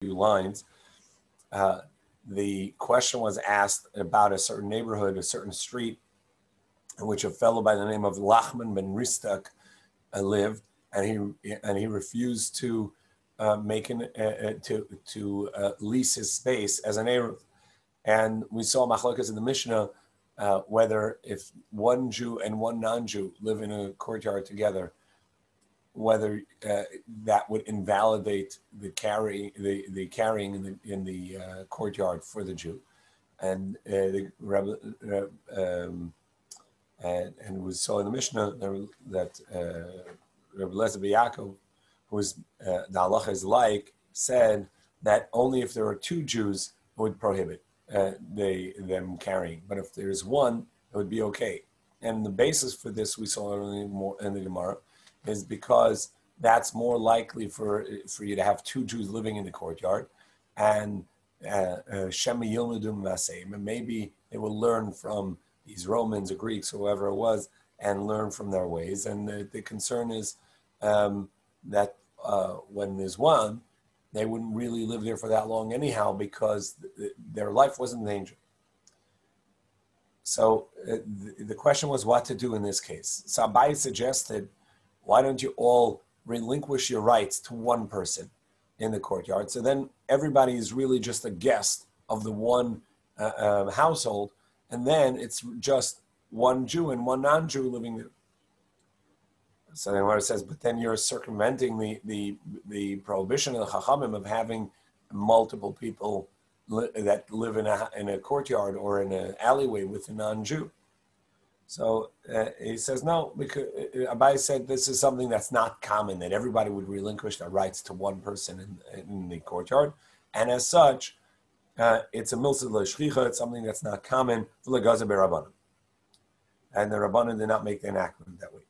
lines. The question was asked about a certain neighborhood, a certain street, in which a fellow by the name of Lachman ben Ristak lived, and he refused to lease his space as an Eruv. And we saw machlokas in the Mishnah whether if one Jew and one non-Jew live in a courtyard together, whether that would invalidate the carrying in the courtyard for the Jew, and we saw in the Mishnah that Rabbi Tzvi Fischer, who's the halacha is like, said that only if there are two Jews it would prohibit them carrying, but if there's one, it would be okay. And the basis for this we saw in the Gemara is because that's more likely for you to have two Jews living in the courtyard, and Shema Yilmudum Vaseim, and maybe they will learn from these Romans or Greeks, whoever it was, and learn from their ways. And the concern is that when there's one, they wouldn't really live there for that long anyhow, because their life wasn't in danger. So the question was what to do in this case. So Abai suggested, why don't you all relinquish your rights to one person in the courtyard? So then everybody is really just a guest of the one household, and then it's just one Jew and one non-Jew living there. So then it says, but then you're circumventing the prohibition of the Chachamim of having multiple people that live in a courtyard or in an alleyway with a non-Jew. So he says, no, because Abai said this is something that's not common, that everybody would relinquish their rights to one person in the courtyard. And as such, it's a milsa l'shchicha, it's something that's not common, and the Rabbanan did not make the enactment that way.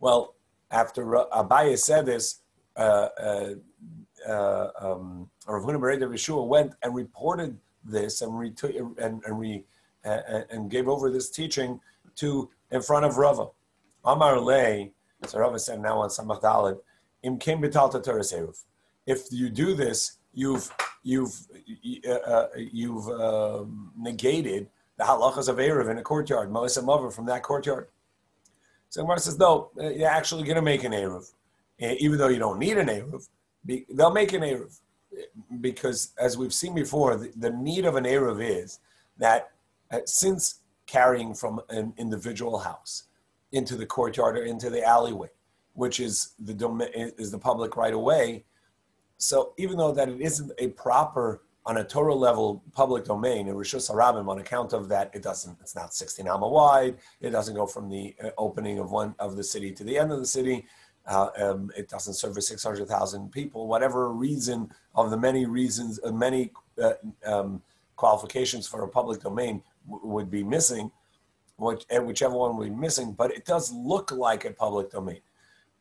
Well, after Abai said this, Rav Huna Bereid of Yeshua went and reported this and gave over this teaching in front of Rava. Amar Lei, so Rava said now on Samach Daled, Im Kem B'talta Torah Eruv. If you do this, you've negated the halachas of Eruv in a courtyard, Melissa Mover from that courtyard. So Gemara says, no, you're actually going to make an Eruv. Even though you don't need an Eruv, they'll make an Eruv. Because as we've seen before, the need of an Eruv is that since carrying from an individual house into the courtyard or into the alleyway, which is the public right of way, so even though that it isn't a proper, on a Torah level, public domain, in Rishus HaRabim, on account of that, it's not 16 amma wide, it doesn't go from the opening of one of the city to the end of the city, it doesn't service 600,000 people, whatever reason of the many reasons, many qualifications for a public domain would be missing, whichever one would be missing, but it does look like a public domain.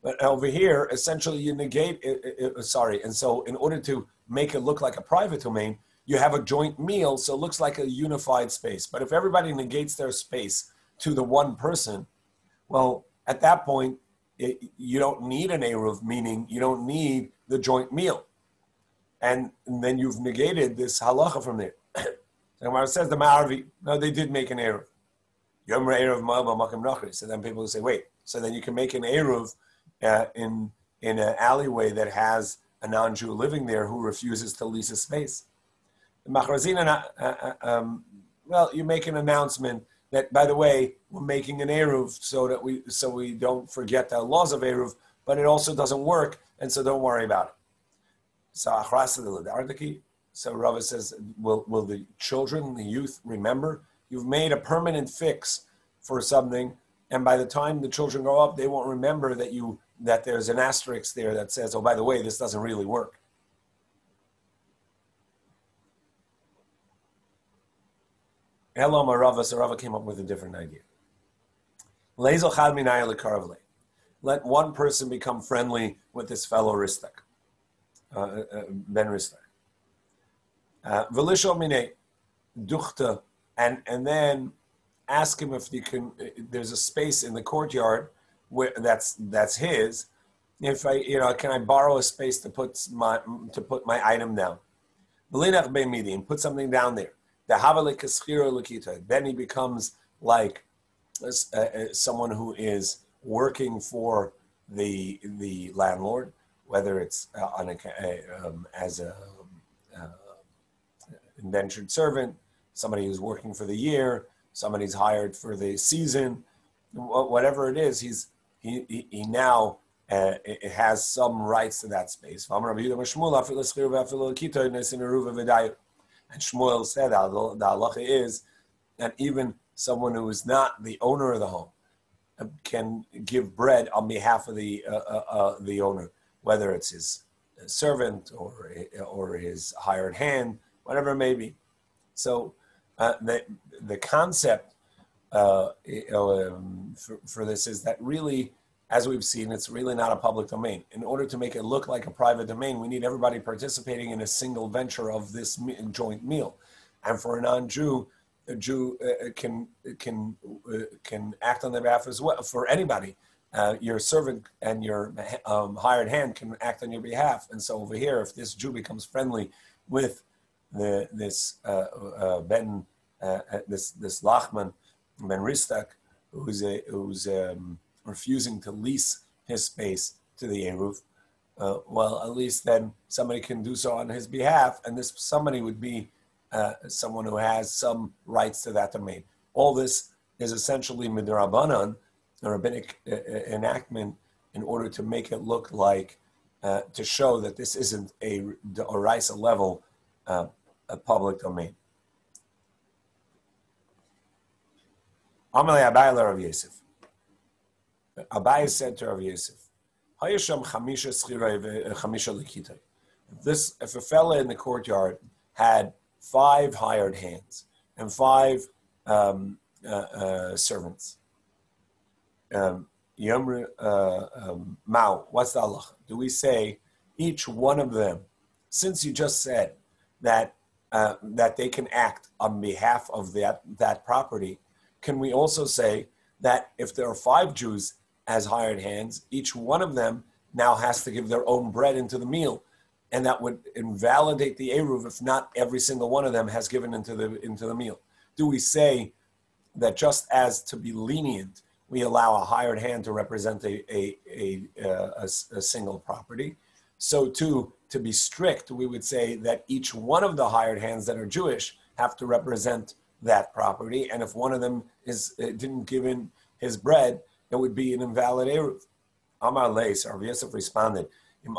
But over here, essentially you negate and so in order to make it look like a private domain, you have a joint meal, so it looks like a unified space. But if everybody negates their space to the one person, well, at that point, you don't need an Eruv, meaning you don't need the joint meal. And then you've negated this halacha from there. So when it says the Ma'arvi, no, they did make an Eruv. Yom Eruv Ma'aba Makam Nachri. So then people will say, wait, so then you can make an Eruv in an alleyway that has a non-Jew living there who refuses to lease a space. Well, you make an announcement that, by the way, we're making an Eruv so we don't forget the laws of Eruv, but it also doesn't work, and so don't worry about it. So Rava says, will the children, the youth remember? You've made a permanent fix for something, and by the time the children grow up, they won't remember that there's an asterisk there that says, oh, by the way, this doesn't really work. Elam Rava, so Rava came up with a different idea. Let one person become friendly with this fellow Ristak, Ben Ristak. Velisho mine duchta, and then ask him if you can. There's a space in the courtyard where that's his. if can I borrow a space to put my item down? And put something down there. Then he becomes like someone who is working for the landlord, whether it's as a indentured servant, somebody who's working for the year, somebody's hired for the season, whatever it is, he now has some rights to that space. And Shmuel said the halacha is that even someone who is not the owner of the home can give bread on behalf of the owner, whether it's his servant or his hired hand, whatever it may be. So the concept for this is that really, as we've seen, it's really not a public domain. In order to make it look like a private domain, we need everybody participating in a single venture of this joint meal. And for a non-Jew, a Jew can act on their behalf as well. For anybody, your servant and your hired hand can act on your behalf. And so over here, if this Jew becomes friendly with this Lachman Ben Ristak, who's refusing to lease his space to the Eruv, well, at least then somebody can do so on his behalf, and this somebody would be someone who has some rights to that domain. All this is essentially midrabanan, a rabbinic enactment, in order to make it look like, to show that this isn't a oraisa level a public domain. Amalei Abai Rav Yosef. Abai said to Rav Yosef, if a fella in the courtyard had 5 hired hands and 5 servants, Mao, what's the halacha? Do we say each one of them, since you just said that they can act on behalf of that property, can we also say that if there are 5 Jews as hired hands, each one of them now has to give their own bread into the meal, and that would invalidate the Eruv if not every single one of them has given into the meal? Do we say that just as to be lenient, we allow a hired hand to represent a single property, so too to be strict, we would say that each one of the hired hands that are Jewish have to represent that property, and if one of them didn't give in his bread, it would be an invalid Eruv. Amar Leis, Rav Yosef responded, if the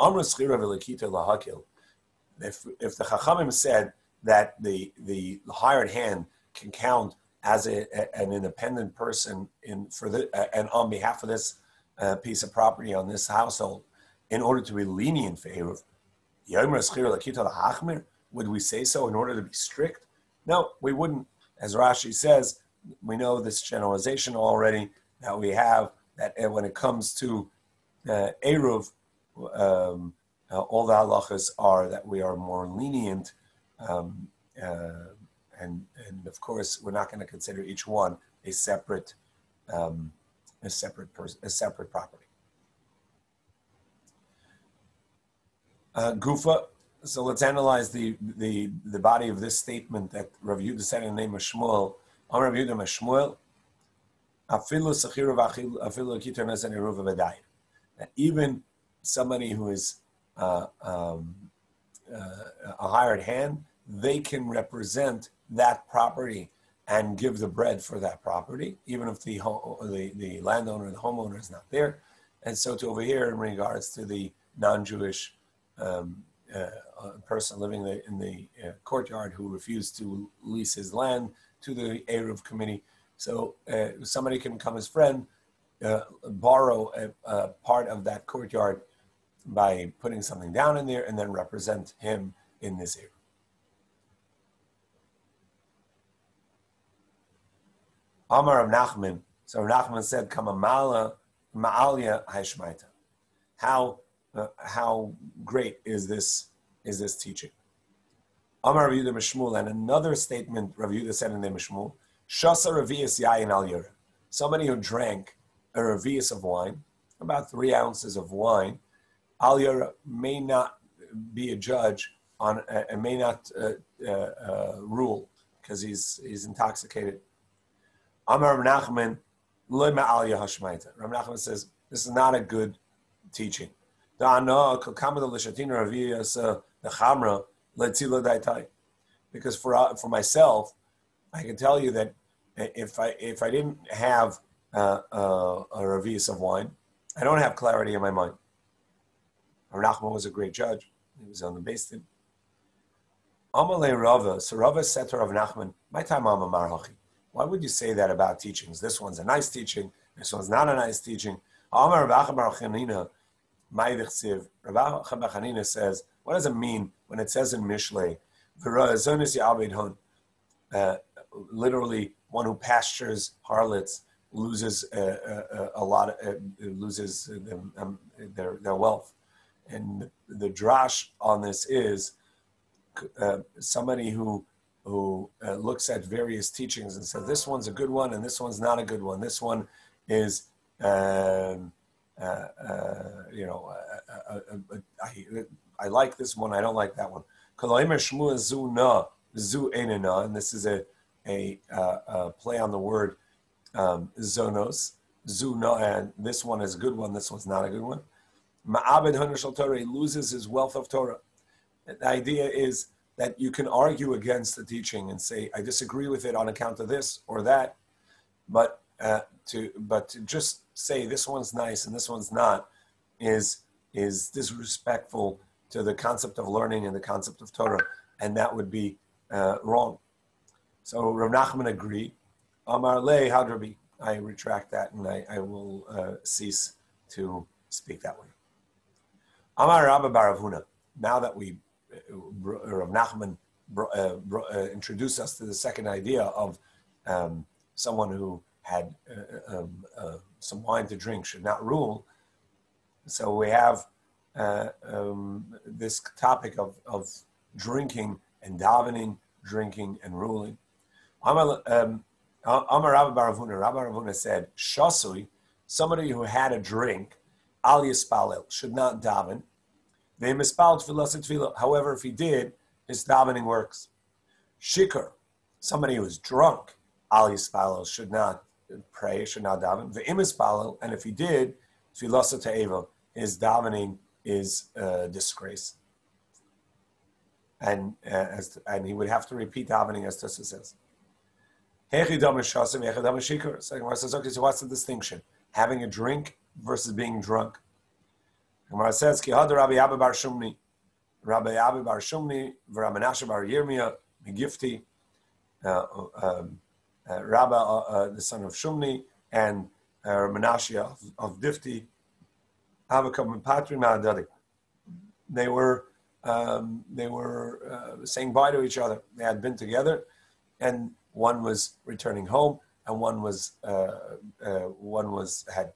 Chachamim said that the hired hand can count as an independent person and on behalf of this piece of property on this household, in order to be lenient for Eruv, would we say so in order to be strict? No, we wouldn't. As Rashi says, we know this generalization already that we have, that when it comes to Eruv, all the halachas are that we are more lenient, and of course we're not going to consider each one a separate property. Gufa. So let's analyze the body of this statement that Rav Yehuda said in the name of Shmuel. Rav Yehuda Shmuel, that even somebody who is a hired hand, they can represent that property and give the bread for that property, even if the landowner, the homeowner is not there. And so to over here, in regards to the non-Jewish person living in the courtyard who refused to lease his land to the Eruv committee. So somebody can come as friend, borrow a part of that courtyard by putting something down in there and then represent him in this Eruv. Amar of Nachman. So Nachman said, "Kama ma'alya hashmaita." How great is this teaching? Amar Rav Yehuda Mishmul, and another statement Rav Yehuda said in the Mishmul, Shasa Revius Yayin Al Yura. Somebody who drank a revius of wine, about 3 ounces of wine, Aliyah may not be a judge on and may not rule because he's intoxicated. Amar Rav Nachman, lo ma'aliyah hashmaita. Rav Nachman says this is not a good teaching. Because for myself, I can tell you that if I didn't have a revius of wine, I don't have clarity in my mind. Rav Nachman was a great judge. He was on the Beis Din. Amalei Rava. So Rava said to Rav Nachman, "My time Amar Hachi. Why would you say that about teachings? This one's a nice teaching. This one's not a nice teaching." Amar Rav Acha bar Chanina, Ma'id Chsiv. Rav Acha bar Chanina says, what does it mean when it says in Mishlei, "V'ra'azonis ya'abed hon"? Literally, one who pastures harlots loses a lot. Loses their wealth. And the drash on this is somebody who looks at various teachings and says this one's a good one and this one's not a good one. This one is I like this one. I don't like that one. And this is a play on the word zonos. Zuna, and this one is a good one. This one's not a good one. Ma'abed Hanashal Torah, he loses his wealth of Torah. The idea is that you can argue against the teaching and say, I disagree with it on account of this or that, but to just say this one's nice and this one's not is disrespectful to the concept of learning and the concept of Torah, and that would be wrong. So Rav Nachman agreed. Amar le hadrabi. I retract that and I will cease to speak that way. Amar Rabba bar Rav Huna. Now that Rav Nachman introduced us to the second idea of someone who had some wine to drink should not rule. So we have this topic of drinking and davening, drinking and ruling. Amar Rabba bar Rav Huna. Rabba Rav Huna said, Shasui, somebody who had a drink, al yispalel, should not daven. However, if he did, his davening works. Shikar, somebody who is drunk, al yispalel, should not pray, should not daven. Ve'im yispalel, and if he did, tefillah te'eva, his davening is disgrace. And he would have to repeat davening, as Tosa says. Second Gemara says, okay, so what's the distinction? Having a drink versus being drunk. Gemara says, Ki hada Rabbi Abba bar Shumni, Rabbi Abba bar Shumni, Rabbi Menashe bar Yirmiyah, Megifti, Rabba, the son of Shumni, and Menashe of Difti, Avakam and Patri Ma'adadi. They were saying bye to each other. They had been together, and one was returning home, and one had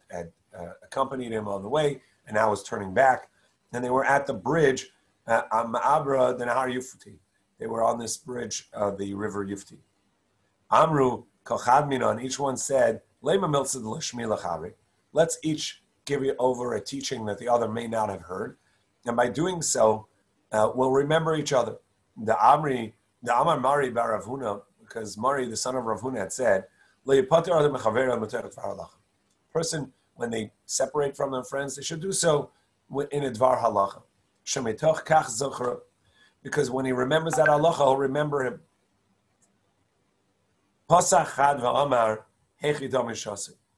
accompanied him on the way, and now was turning back. And they were at the bridge, Ma'abra the Nahar Yufti. They were on this bridge of the river Yufti. Amru Kochad Minon. Each one said, Lema Miltzad L'Shmi L'Chavri. Let's each give you over a teaching that the other may not have heard, and by doing so, we'll remember each other. The Amar Mari bar Rav Huna, because Mari, the son of Rav Huna, had said, person, when they separate from their friends, they should do so in a dvar halacha. Because when he remembers that halacha, he'll remember him.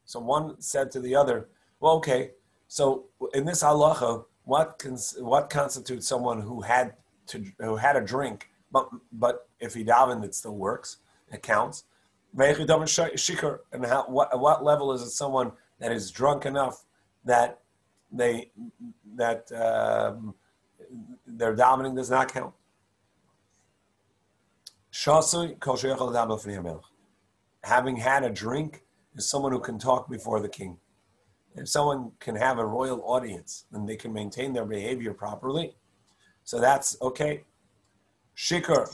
So one said to the other, well, okay, so in this halacha, what constitutes someone who had a drink, but if he davened, it still works, it counts. And what level is it someone that is drunk enough that their davening does not count? Having had a drink is someone who can talk before the king. If someone can have a royal audience, then they can maintain their behavior properly. So that's okay. Shikar,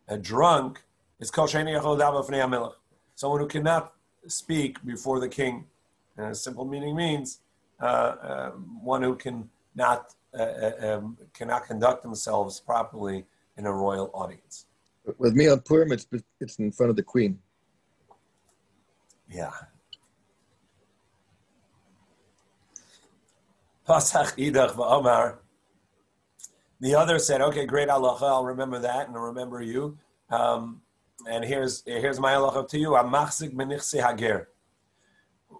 a drunk, is kol she'eino yachol ladaber b'fnei hamelech. Someone who cannot speak before the king. And a simple meaning means one who can not cannot conduct themselves properly in a royal audience. With me on Purim, it's in front of the queen. Yeah. Pasach idach v'omar. The other said, "Okay, great halacha. I'll remember that, and I'll remember you." And here's my halacha to you. Amachzik benichsi hager.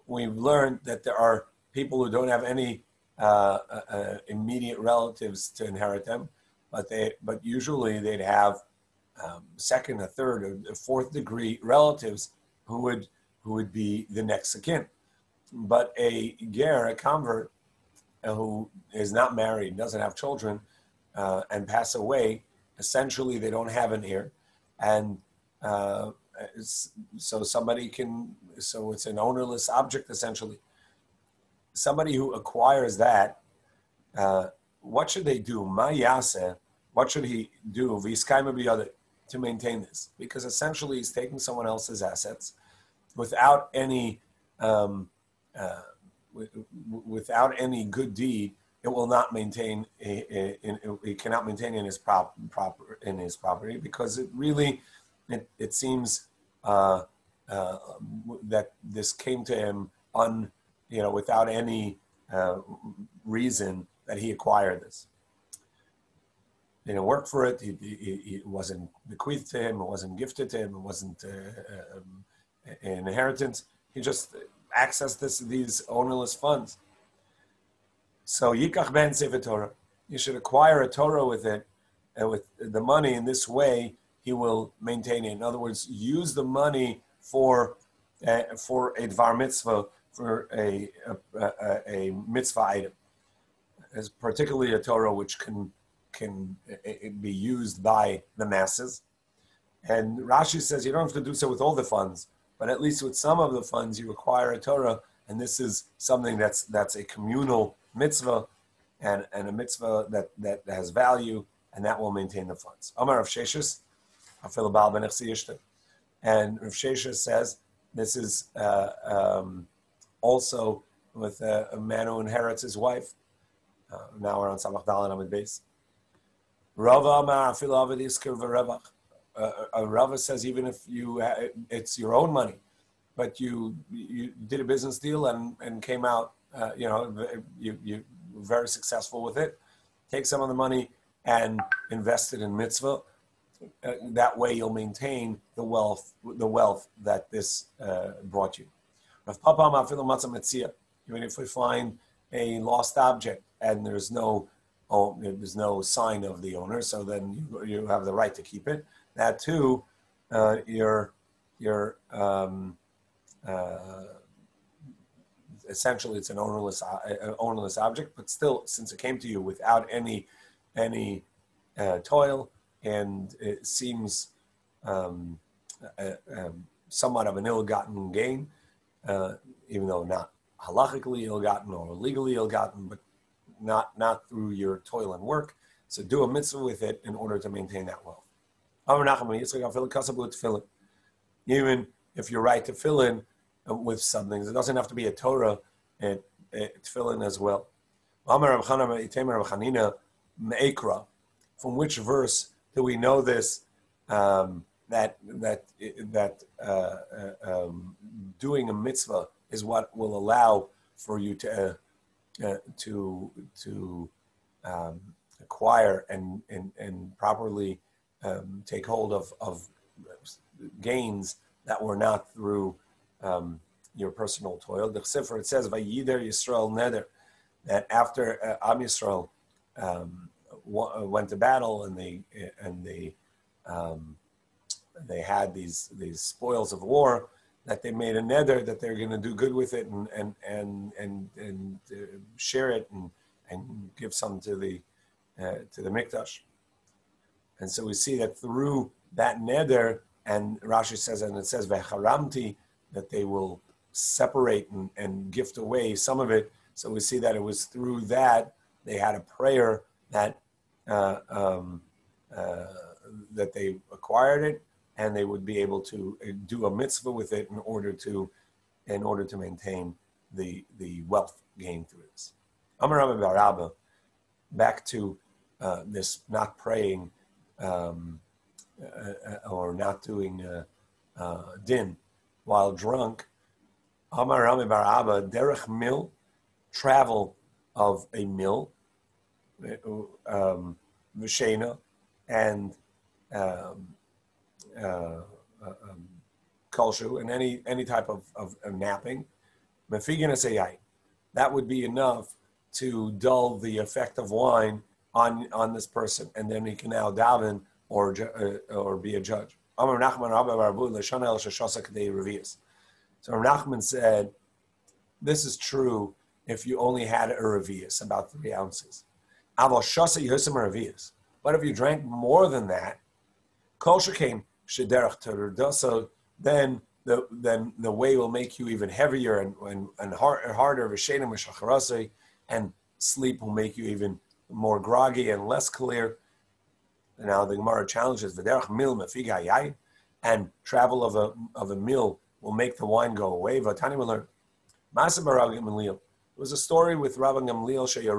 We've learned that there are people who don't have any immediate relatives to inherit them, but usually they'd have second, or third, or fourth degree relatives who would be the next of kin. But a ger, a convert, who is not married, doesn't have children, and pass away, essentially they don't have an heir, and so it's an ownerless object essentially. Somebody who acquires that, what should they do? Ma yaseh, what should he do? V'yiskayma b'yadeh, to maintain this, because essentially he's taking someone else's assets without any good deed. It will not maintain. It cannot maintain in his property, because it seems that this came to him without any reason that he acquired this. He didn't work for it. It wasn't bequeathed to him. It wasn't gifted to him. It wasn't an inheritance. He just accessed these ownerless funds. So yikach ben sefer Torah. You should acquire a Torah with it, and with the money. In this way, he will maintain it. In other words, use the money for a dvar mitzvah, for a mitzvah item, as particularly a Torah which can be used by the masses. And Rashi says you don't have to do so with all the funds, but at least with some of the funds you acquire a Torah, and this is something that's a communal mitzvah, and a mitzvah that has value, and that will maintain the funds. Amar Rav Sheshis, Afil Baal ben Echsi Yishta. And Rav Sheshis says this is also with a man who inherits his wife. Now we're on Samach Dalan Amid Beis. Rava Amar Afil Avad Isker v'Revach. Rava says even if it's your own money, but you did a business deal and came out, you were very successful with it. Take some of the money and invest it in mitzvah. That way you'll maintain the wealth that this brought you. Even if we find a lost object and there's no sign of the owner, so then you have the right to keep it. That too, essentially it's an ownerless object, but still, since it came to you without any toil, and it seems somewhat of an ill-gotten gain, even though not halachically ill-gotten or legally ill-gotten, but not through your toil and work. So do a mitzvah with it in order to maintain that wealth. Even if you're right to fill in with something, it doesn't have to be a Torah, tefillin as well. From which verse do we know this? That doing a mitzvah is what will allow for you to acquire and properly take hold of gains that were not through your personal toil. The Chsifra, it says, "Vayider Yisrael neder," that after Am Yisrael went to battle and they had these spoils of war, that they made a neder that they're going to do good with it and share it and give some to the mikdash. And so we see that through that neder, and Rashi says, and it says vecharamti, that they will separate and gift away some of it. So we see that it was through that they had a prayer that that they acquired it, and they would be able to do a mitzvah with it in order to maintain the wealth gained through this. Amar Rabbi Barabba, back to this not praying or not doing din while drunk. Amar Rami bar Abba, derech mil, travel of a mill, v'shena, and kolshu, and any type of napping. That would be enough to dull the effect of wine on this person, and then he can now daven or be a judge. So Nachman said, this is true if you only had Eruvin, about 3 ounces. But if you drank more than that, so then the way will make you even heavier and harder, and sleep will make you even more groggy and less clear. And now the Gemara challenges and travel of a mill will make the wine go away. Vatani will learn. It was a story with Rabbi Gamliel He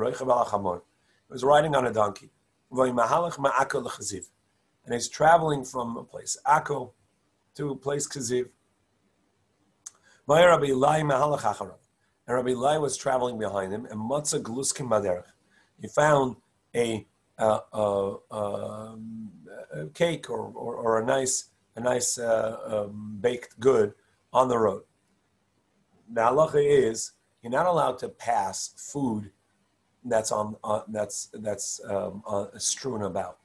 was riding on a donkey. And he's traveling from a place, Akko, to a place Kaziv. And Rabbi Eli was traveling behind him, and Matzah Gluskin Baderech. He found a cake or a nice baked good on the road. The halacha is you're not allowed to pass food that's strewn about.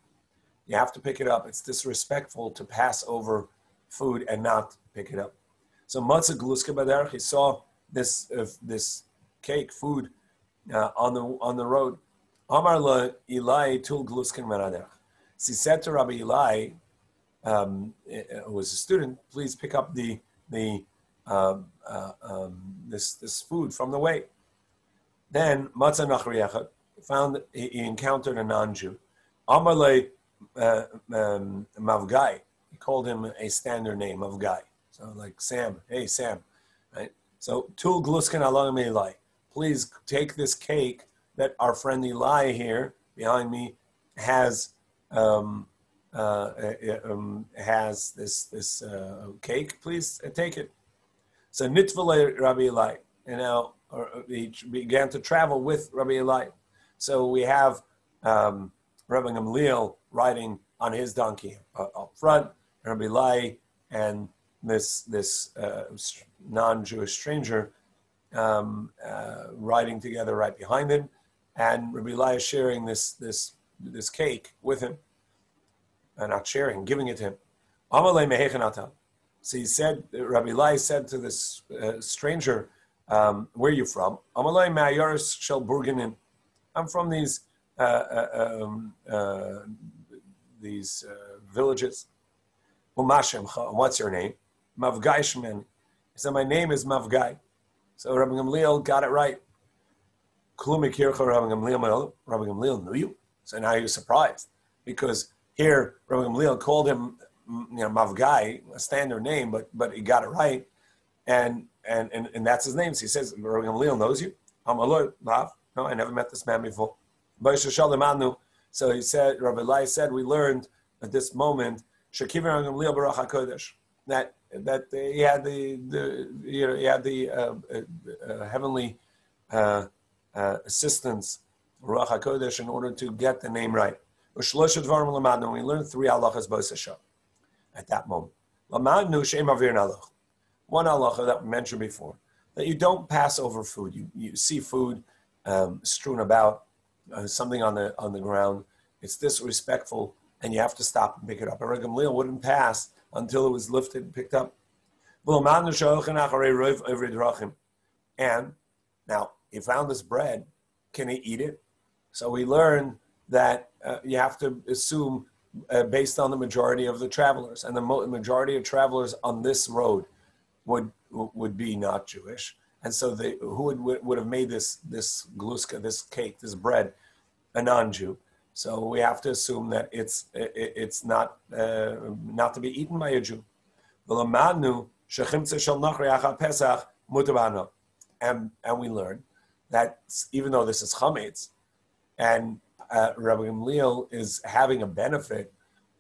You have to pick it up. It's disrespectful to pass over food and not pick it up. So Matzah Gluska Baderech, he saw this cake, food on the road. Amar la Eli tul Gluskin Meraderech. So he said to Rabbi Eli, who was a student, please pick up this food from the way. Then Matzah Nachriach found he encountered a non-Jew. Amar la Mavgai. He called him a standard name, Mavgai. So like Sam, hey Sam, right? So Tul Gluskin Alagam Eli. Please take this cake that our friend Eli here behind me has this cake. Please take it. So Nitvale Rabbi Eli, and now he began to travel with Rabbi Eli. So we have Rabbi Gamliel riding on his donkey up front, Rabbi Eli and this non-Jewish stranger riding together right behind him, and Rabbi Eli is sharing this cake with him, not sharing, giving it to him. So he said, Rabbi Eli said to this stranger, "Where are you from?" I'm from these villages. What's your name? Mavgai Shemeni. He said, my name is Mavgai. So Rabbi Gamliel got it right. Rabbi Gamliel knew you. So now you're surprised. Because here, Rabbi Gamliel called him Mavgai, a standard name, but he got it right. And that's his name. So he says, Rabbi Gamliel knows you? No, I never met this man before. So he said, Rabbi Eli said, we learned at this moment that he had the heavenly assistance, Ruach HaKodesh, in order to get the name right. We learned 3 halachas at that moment. One halacha that we mentioned before, that you don't pass over food. You see food strewn about, something on the ground. It's disrespectful, and you have to stop and pick it up. A Rabbi Gamliel wouldn't pass until it was lifted and picked up. And now he found this bread. Can he eat it? So we learned that you have to assume based on the majority of the travelers, and the majority of travelers on this road would be not Jewish, and so who would have made this gluska, this cake, this bread, a non-Jew. So we have to assume that it's not to be eaten by a Jew. And we learn that even though this is chametz, and Rabbi Gamliel is having a benefit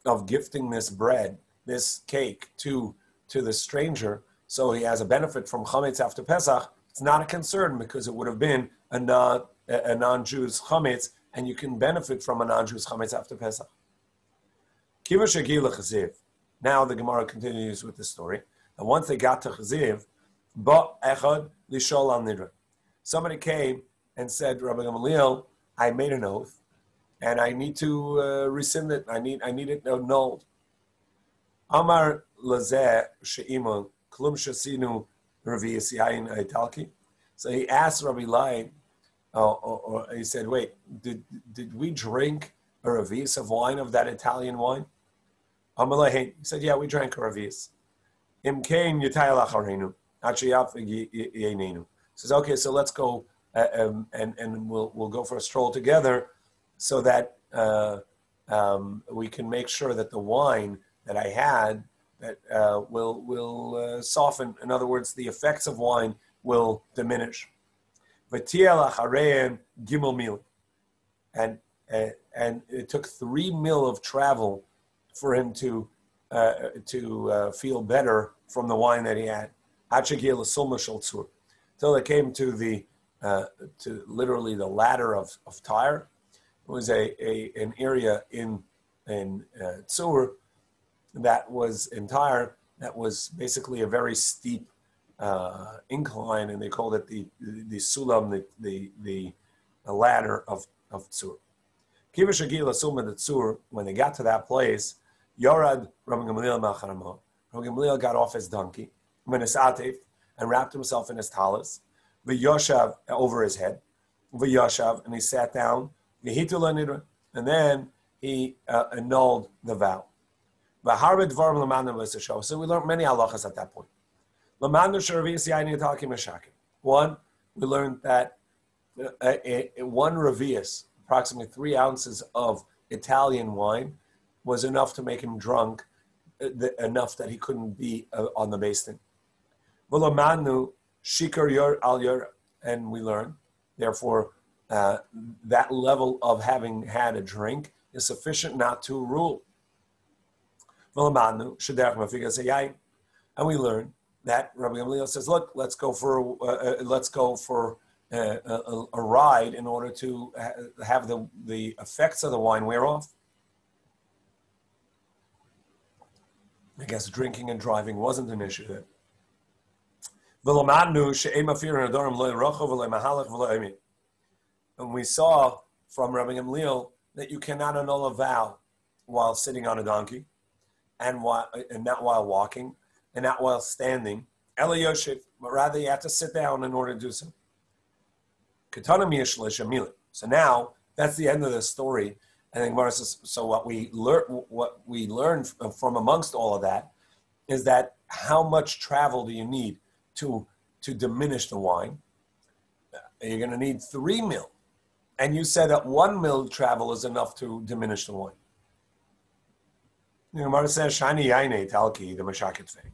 of gifting this bread, this cake, to the stranger, so he has a benefit from chametz after Pesach. It's not a concern because it would have been a non-Jew's chametz, and you can benefit from a non-Jew's chametz after Pesach. Kiva shegila chaziv. Now the Gemara continues with the story. And once they got to chaziv, ba echad lishol al nidra. Somebody came and said, Rabbi Gamliel, I made an oath, and I need to rescind it. I need it annulled. Amar lazeh she'imon klum shasinu revi'is yain italki. So he asked Rabbi Lai, or he said, wait, did we drink a revi'is of wine, of that Italian wine? Amar Lai, he said, yeah, we drank a revi'is. Im kein yitayal acharenu, achiyaf yeinenu. Says, okay, so let's go and we'll go for a stroll together, so that we can make sure that the wine that I had that will soften. In other words, the effects of wine will diminish. V'tiel acharein gimel mil, and it took 3 mil of travel for him to feel better from the wine that he had. Till they came to literally the ladder of Tyre. It was an area in Tzur that was in Tyre that was basically a very steep incline, and they called it the sulam, the ladder of Tzur. Kiva shagila suma the Tzur. When they got to that place, Yorad Rabbi Gamliel Macharamo. Rabbi Gamliel got off his donkey, and wrapped himself in his talis, v'yoshav, over his head, v'yoshav, and he sat down, and then he annulled the vow. So we learned many halachas at that point. One, we learned that one revius, approximately 3 ounces of Italian wine, was enough to make him drunk, enough that he couldn't be on the Beis Din. And we learn, therefore, that level of having had a drink is sufficient not to rule. And we learn that Rabbi Gamliel says, look, let's go for a ride in order to have the effects of the wine wear off. I guess drinking and driving wasn't an issue then. And we saw from Rabbi Gamliel that you cannot annul a vow while sitting on a donkey, and not while walking, and not while standing. Ela Yoshev, but rather you have to sit down in order to do so. So now that's the end of the story. And then Gemara says, so what we learned from amongst all of that is that how much travel do you need to diminish the wine? You're going to need 3 mil. And you said that 1 mil travel is enough to diminish the wine. The Gemara says, Shani Yaine Talki, the Mashaket thing.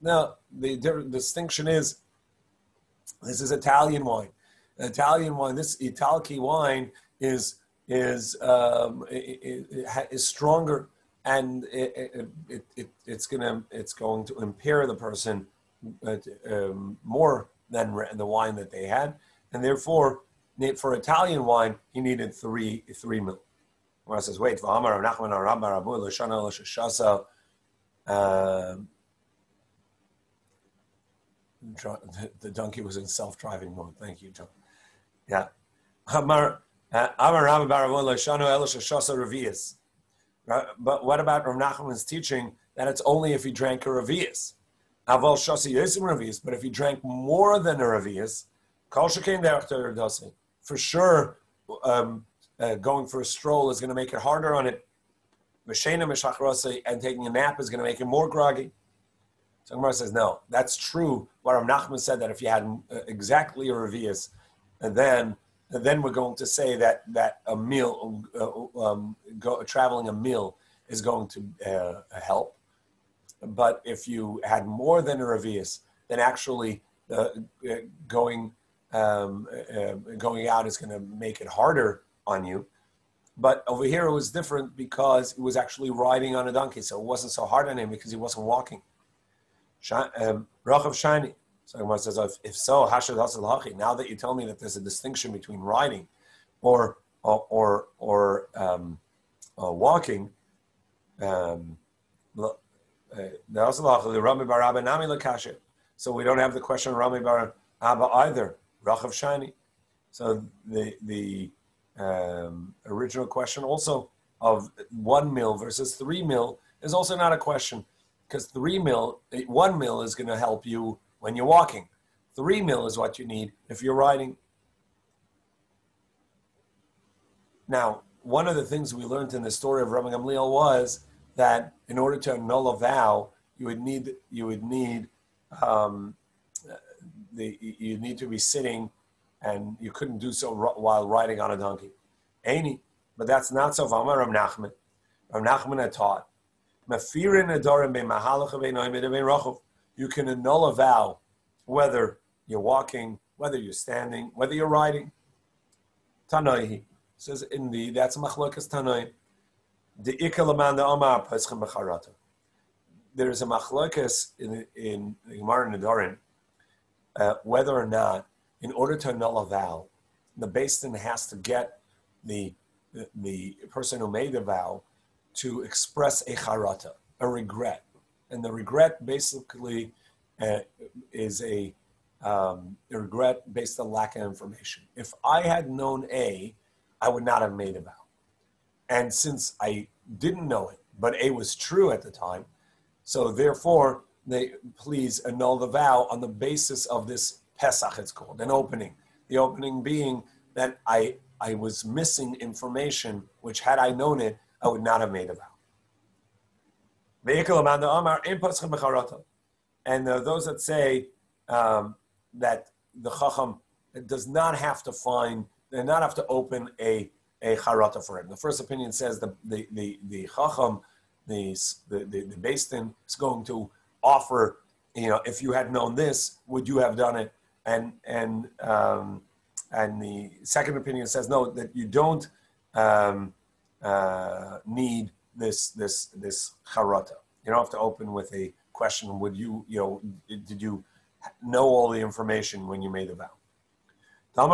Now, the distinction is, this is Italian wine. Italian wine, this Italki wine is stronger, and it's going to impair the person more than the wine that they had, and therefore for Italian wine he needed 3 mil. Where says, wait, the donkey was in self-driving mode. Thank you, John. Yeah. But what about Rav Nachman's teaching that it's only if he drank a revius? But if he drank more than a revius, for sure, going for a stroll is going to make it harder on it. And taking a nap is going to make him more groggy. So Gemara says, no, that's true. What Rav Nachman said, that if you had exactly a revius, and then we're going to say that a meal, traveling a meal is going to help. But if you had more than a revius, then actually going out is going to make it harder on you. But over here it was different because he was actually riding on a donkey, so it wasn't so hard on him because he wasn't walking. Rachav Shani. So Gemara says, if so, Hashad Hasal Hachi. Now that you tell me that there's a distinction between riding or walking, so we don't have the question of Rami Bar Abba either. Rachav Shani. So the original question also of 1 mil versus 3 mil is also not a question, because 1 mil is going to help you when you're walking. 3 mil is what you need if you're riding. Now, one of the things we learned in the story of Rabbi Gamliel was that in order to annul a vow, you would need to be sitting, and you couldn't do so while riding on a donkey. Aini, but that's not so. Rav Nachman had taught, you can annul a vow whether you're walking, whether you're standing, whether you're riding. Tanoi says, indeed, that's machlokas Tanoi. The ikalaman the Omar Paschim B'charata. There is a machlokas in Gemara Nedarim whether or not, in order to annul a vow, the Beis Din has to get the person who made the vow to express a charata, a regret, and the regret basically is a regret based on lack of information. If I had known A, I would not have made a vow, and since I didn't know it, but A was true at the time, so therefore they please annul the vow on the basis of this Pesach. It's called an opening. The opening being that I was missing information, which had I known it, I would not have made a vow. And there are those that say that the Chacham does not have to open a charata for him. The first opinion says the Chacham, the Beis Din is going to offer, if you had known this, would you have done it? And the second opinion says no, that you don't need this charata. You don't have to open with a question. Would you, did you know all the information when you made the vow? And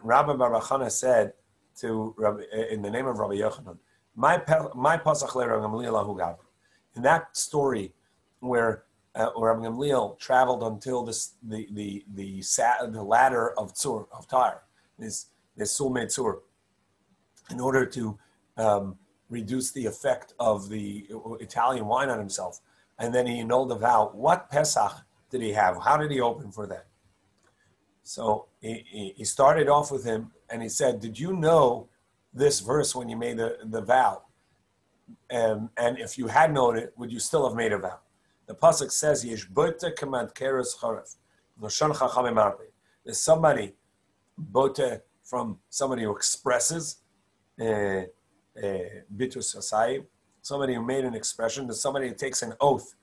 Rabbi Bar Chana said to Rabbi, in the name of Rabbi Yochanan, my pasach le Rabbi Gamliel hu gav. In that story where Rabbi Gamliel traveled until the ladder of Tyre, this Sulmei Tzur, in order to reduce the effect of the Italian wine on himself, and then he annulled the vow. What Pesach did he have? How did he open for that? So he started off with him, and he said, "Did you know this verse when you made the vow? And if you had known it, would you still have made a vow?" The pasuk says, "Yesh bote command keres charef, noshan chachamim arpe." There's somebody, bote, from somebody who expresses, bitus asayim, somebody who made an expression. There's somebody who takes an oath,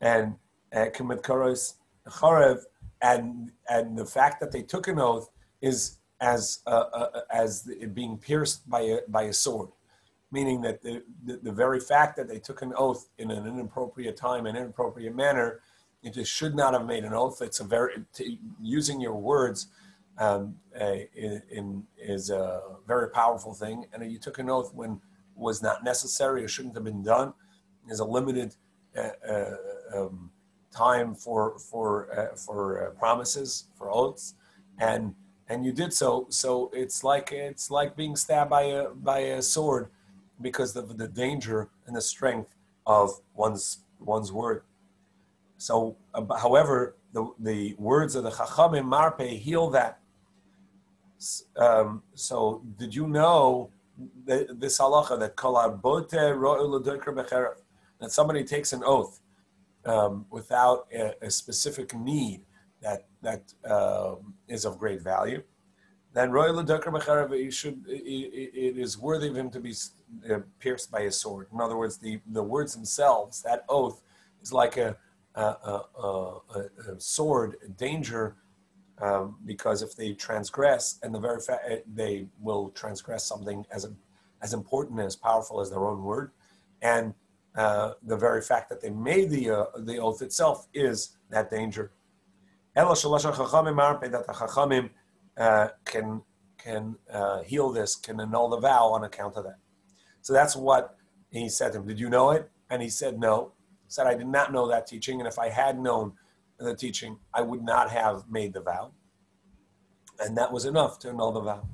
and command keres charev, and the fact that they took an oath is as it being pierced by a sword. Meaning that the very fact that they took an oath in an inappropriate time, an inappropriate manner, it just should not have made an oath. It's using your words is a very powerful thing. And you took an oath when was not necessary or shouldn't have been done. There's a limited time for promises, for oaths, and you did so. So it's like being stabbed by a sword, because of the danger and the strength of one's word. So, however, the words of the Chachamim Marpe heal that. So, did you know this halacha that that somebody takes an oath without a specific need that is of great value? Then it is worthy of him to be pierced by a sword. In other words, the words themselves, that oath, is like a sword, a danger because if they transgress, and the very fact they will transgress something as important and as powerful as their own word, and the very fact that they made the oath itself is that danger. That the Chachamim can heal this, can annul the vow on account of that. So that's what he said to him. Did you know it? And he said no. He said, I did not know that teaching, and if I had known the teaching, I would not have made the vow. And that was enough to annul the vow.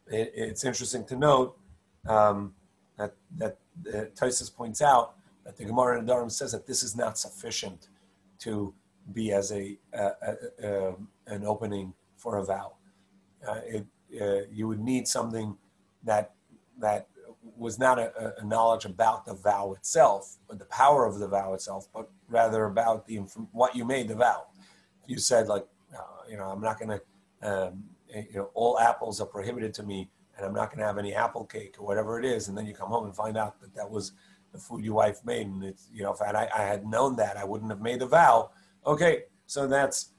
It's interesting to note that Tosfos points out that the Gemara in Adorim says that this is not sufficient to be as an opening for a vow. You would need something that was not a knowledge about the vow itself, or the power of the vow itself, but rather about what you made the vow. If you said, like, I'm not going to, all apples are prohibited to me, and I'm not going to have any apple cake or whatever it is, and then you come home and find out that was the food your wife made, and it's, if I had known that, I wouldn't have made the vow. Okay, so that's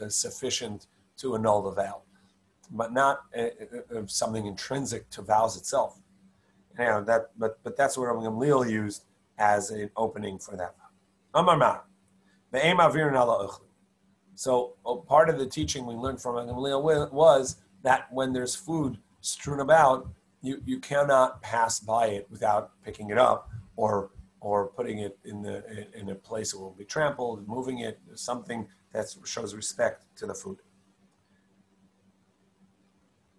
sufficient to annul the vow, but not something intrinsic to vows itself. But that's what Rabbi Gamliel used as an opening for that vow. Amar Mar, ve'em avirin ala ochli. So part of the teaching we learned from Rabbi Gamliel was that when there's food strewn about, you cannot pass by it without picking it up or putting it in a place that will be trampled, moving it, something that shows respect to the food.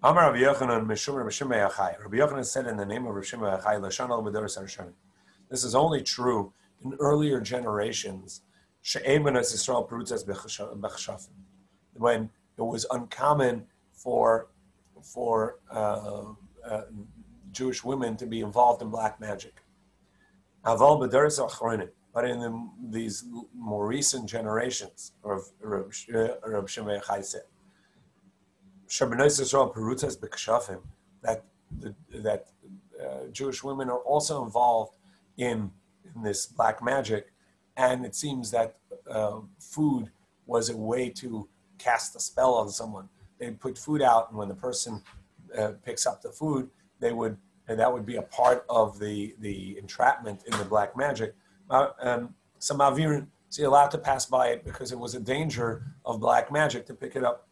Amar Rabbi Yochanan Mishum Rabbi Shimei Achai. Rabbi Yochanan said in the name of Rabbi Shimei Achai, Lashon al b'doros harishonim. This is only true in earlier generations. She'ein b'nos Yisrael perutzas b'chashafim. When it was uncommon for Jewish women to be involved in black magic. Aval b'doros achronim. But in these more recent generations, Rabbi Shimei Achai said, that Jewish women are also involved in this black magic, and it seems that food was a way to cast a spell on someone. They'd put food out, and when the person picks up the food, that would be a part of the entrapment in the black magic. So you're allowed to pass by it because it was a danger of black magic to pick it up.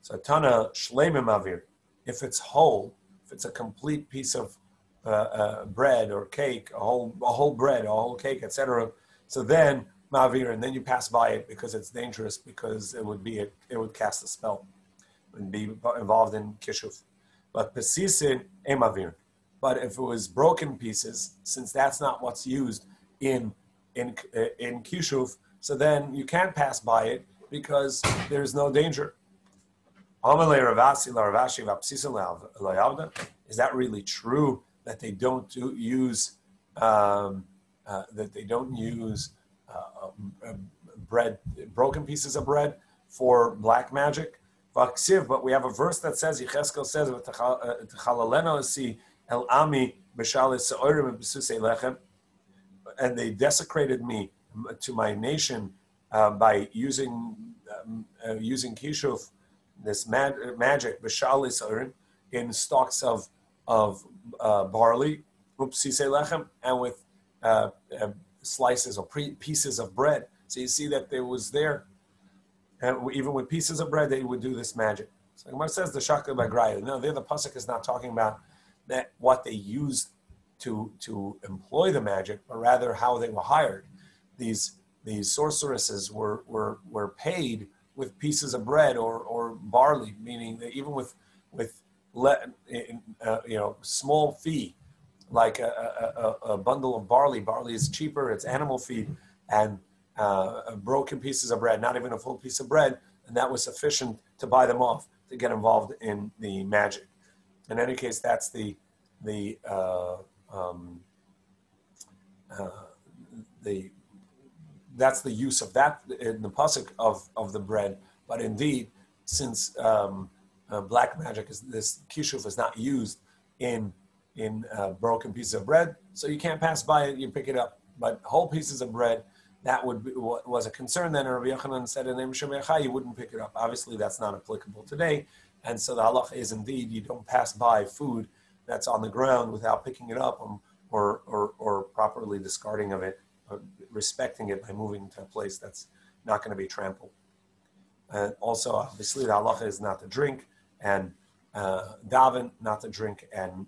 So Tana Shleimim Avir, if it's whole, if it's a complete piece of bread or cake, a whole bread, a whole cake, etc. So then Mavir, and then you pass by it because it's dangerous, because it would cast a spell and be involved in kishuf. But Pesisin Emavir. But if it was broken pieces, since that's not what's used in kishuf, so then you can't pass by it because there's no danger. Is that really true that they don't use bread, broken pieces of bread for black magic? But we have a verse that says, Yecheskel says, and they desecrated me to my nation by using kishuf, this magic, in stalks of barley, and with slices or pieces of bread. So you see that there was there, and even with pieces of bread, they would do this magic. So Gemara says the shakla bagraya. No, there the pasuk is not talking about that what they used to employ the magic, but rather how they were hired. These sorceresses were paid with pieces of bread or barley, meaning that even with small fee, like a bundle of barley. Barley is cheaper; it's animal feed, and broken pieces of bread, not even a full piece of bread, and that was sufficient to buy them off to get involved in the magic. In any case, that's the use of that in the pasuk of the bread. But indeed, since black magic this kishuf is not used in broken pieces of bread, so you can't pass by it. You pick it up. But whole pieces of bread, that would be what was a concern. Then Rabbi Yochanan said in Em Shemechai, you wouldn't pick it up. Obviously, that's not applicable today. And so the halacha is indeed you don't pass by food that's on the ground without picking it up or properly discarding of it, or respecting it by moving to a place that's not going to be trampled. And also, obviously, the halacha is not to drink, and daven, not to drink, and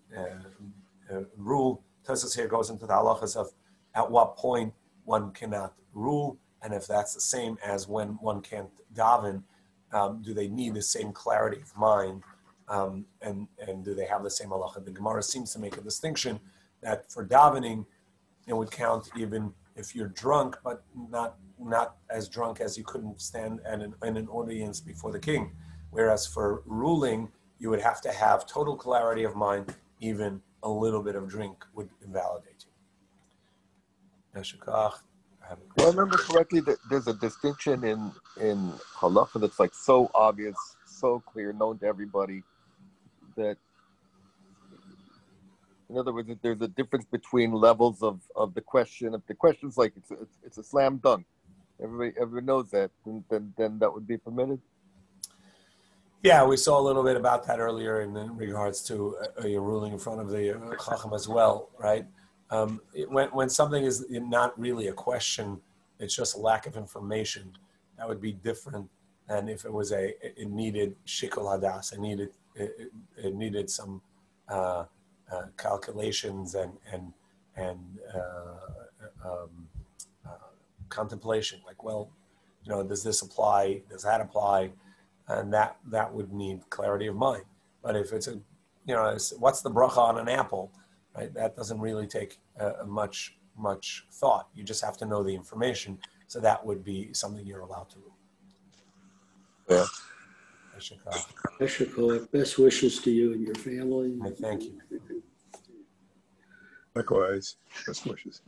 rule. Tosfos here goes into the halachas of at what point one cannot rule, and if that's the same as when one can't daven, do they need the same clarity of mind, and do they have the same halacha? The Gemara seems to make a distinction that for davening, it would count even if you're drunk, but not as drunk as you couldn't stand in an audience before the king. Whereas for ruling, you would have to have total clarity of mind. Even a little bit of drink would invalidate you. Well, I remember correctly that there's a distinction in halacha that's like so obvious, so clear, known to everybody, that, in other words, there's a difference between levels of the question. If the question's like it's a slam dunk, everybody knows that, then that would be permitted. Yeah, we saw a little bit about that earlier in regards to your ruling in front of the Chacham as well, right? When something is not really a question, it's just a lack of information, that would be different than if it was it needed shikol hadas, it needed some calculations and contemplation, like, well, does this apply? Does that apply? And that would need clarity of mind. But if it's what's the bracha on an apple, right? That doesn't really take much thought. You just have to know the information. So that would be something you're allowed to do. Yeah. Best wishes to you and your family. Thank you. Likewise. Best wishes.